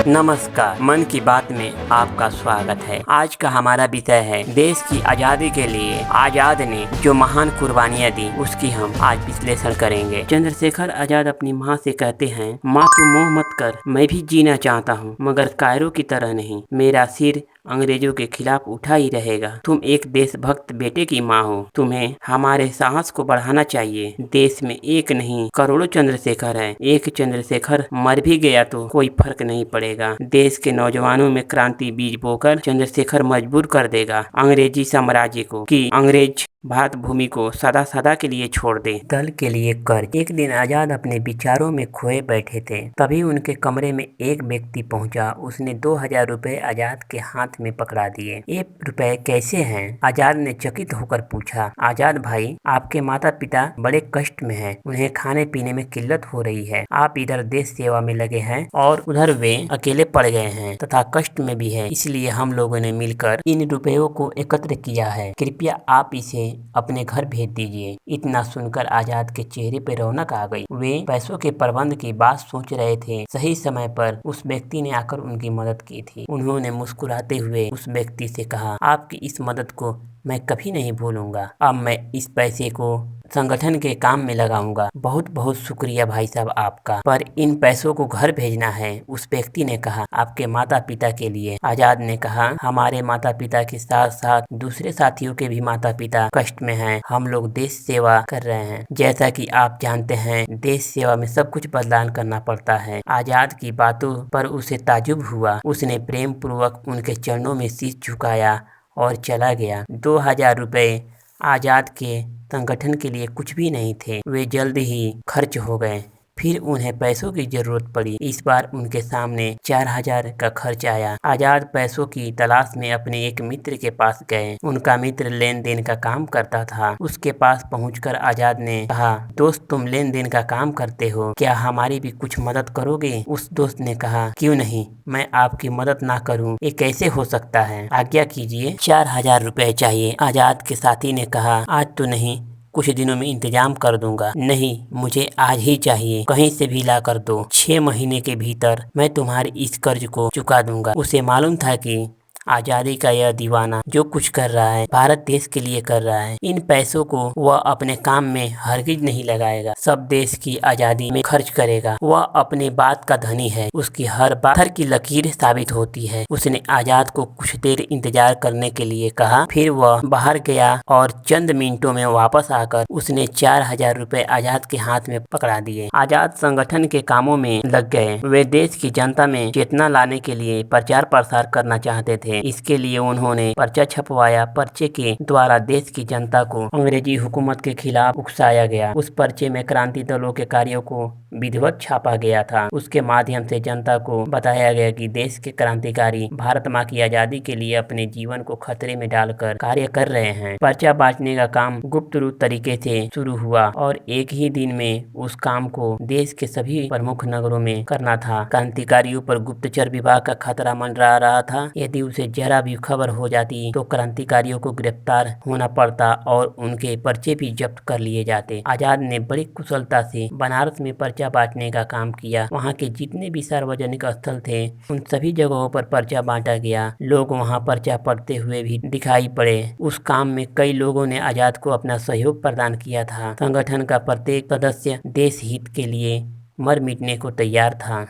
नमस्कार, मन की बात में आपका स्वागत है। आज का हमारा विषय है देश की आज़ादी के लिए आज़ाद ने जो महान कुर्बानियां दी उसकी हम आज विश्लेषण करेंगे। चंद्रशेखर आज़ाद अपनी माँ से कहते हैं, माँ तू मोह मत कर, मैं भी जीना चाहता हूँ मगर कायरों की तरह नहीं। मेरा सिर अंग्रेजों के खिलाफ उठा ही रहेगा। तुम एक देशभक्त बेटे की माँ हो, तुम्हें हमारे साहस को बढ़ाना चाहिए। देश में एक नहीं करोड़ों चंद्रशेखर हैं। एक चंद्रशेखर मर भी गया तो कोई फर्क नहीं पड़ेगा। देश के नौजवानों में क्रांति बीज बोकर चंद्रशेखर मजबूर कर देगा अंग्रेजी साम्राज्य को कि अंग्रेज भारत भूमि को सदा सदा के लिए छोड़ दे। दल के लिए कर्ज। एक दिन आजाद अपने विचारों में खोए बैठे थे, तभी उनके कमरे में एक व्यक्ति पहुंचा। उसने 2000 रुपए आजाद के हाथ में पकड़ा दिए। ये रुपए कैसे हैं? आजाद ने चकित होकर पूछा। आजाद भाई, आपके माता पिता बड़े कष्ट में हैं, उन्हें खाने पीने में किल्लत हो रही है। आप इधर देश सेवा में लगे हैं और उधर वे अकेले पड़ गए हैं तथा कष्ट में भी है, इसलिए हम लोगों ने मिलकर इन रुपयों को एकत्र किया है। कृपया आप इसे अपने घर भेज दीजिए। इतना सुनकर आजाद के चेहरे पे रौनक आ गई। वे पैसों के प्रबंध की बात सोच रहे थे। सही समय पर उस व्यक्ति ने आकर उनकी मदद की थी। उन्होंने मुस्कुराते हुए उस व्यक्ति से कहा, आपकी इस मदद को मैं कभी नहीं भूलूंगा। अब मैं इस पैसे को संगठन के काम में लगाऊंगा। बहुत बहुत शुक्रिया भाई साहब आपका, पर इन पैसों को घर भेजना है। उस व्यक्ति ने कहा, आपके माता पिता के लिए। आजाद ने कहा, हमारे माता पिता के साथ साथ दूसरे साथियों के भी माता पिता कष्ट में हैं। हम लोग देश सेवा कर रहे हैं। जैसा कि आप जानते हैं, देश सेवा में सब कुछ बलिदान करना पड़ता है। आजाद की बातों पर उसे ताजुब हुआ। उसने प्रेम पूर्वक उनके चरणों में शीश झुकाया और चला गया। 2000 रुपए आजाद के संगठन के लिए कुछ भी नहीं थे। वे जल्द ही खर्च हो गए। फिर उन्हें पैसों की जरूरत पड़ी। इस बार उनके सामने 4000 का खर्च आया। आजाद पैसों की तलाश में अपने एक मित्र के पास गए। उनका मित्र लेन देन का काम करता था। उसके पास पहुंचकर आजाद ने कहा, दोस्त तुम लेन देन का काम करते हो, क्या हमारी भी कुछ मदद करोगे? उस दोस्त ने कहा, क्यों नहीं, मैं आपकी मदद ना करूं, ये कैसे हो सकता है? आज्ञा कीजिए। 4000 रुपए चाहिए। आजाद के साथी ने कहा, आज तो नहीं, कुछ दिनों में इंतजाम कर दूंगा। नहीं, मुझे आज ही चाहिए, कहीं से भी ला कर दो। 6 महीने के भीतर मैं तुम्हारे इस कर्ज को चुका दूंगा। उसे मालूम था कि आजादी का यह दीवाना जो कुछ कर रहा है भारत देश के लिए कर रहा है। इन पैसों को वह अपने काम में हरगिज नहीं लगाएगा, सब देश की आजादी में खर्च करेगा। वह अपने बात का धनी है, उसकी हर बात पत्थर की लकीर साबित होती है। उसने आजाद को कुछ देर इंतजार करने के लिए कहा। फिर वह बाहर गया और चंद मिनटों में वापस आकर उसने 4000 रुपए आजाद के हाथ में पकड़ा दिए। आजाद संगठन के कामों में लग गए। वे देश की जनता में चेतना लाने के लिए प्रचार प्रसार करना चाहते थे। इसके लिए उन्होंने पर्चा छपवाया। पर्चे के द्वारा देश की जनता को अंग्रेजी हुकूमत के खिलाफ उकसाया गया। उस पर्चे में क्रांति दलों के कार्यों को विधिवत छापा गया था। उसके माध्यम से जनता को बताया गया कि देश के क्रांतिकारी भारत माँ की आजादी के लिए अपने जीवन को खतरे में डालकर कार्य कर रहे हैं। पर्चा बांटने का काम गुप्त रूप तरीके से शुरू हुआ और एक ही दिन में उस काम को देश के सभी प्रमुख नगरों में करना था। क्रांतिकारियों पर गुप्तचर विभाग का खतरा मंडरा रहा था। यदि उसे जरा भी खबर हो जाती तो क्रांतिकारियों को गिरफ्तार होना पड़ता और उनके पर्चे भी जब्त कर लिए जाते। आजाद ने बड़ी कुशलता से बनारस में पर्चा बांटने का काम किया। वहाँ के जितने भी सार्वजनिक स्थल थे उन सभी जगहों पर पर्चा बांटा गया। लोग वहाँ पर्चा पढ़ते हुए भी दिखाई पड़े। उस काम में कई लोगों ने आजाद को अपना सहयोग प्रदान किया था। संगठन का प्रत्येक सदस्य देश हित के लिए मर मिटने को तैयार था।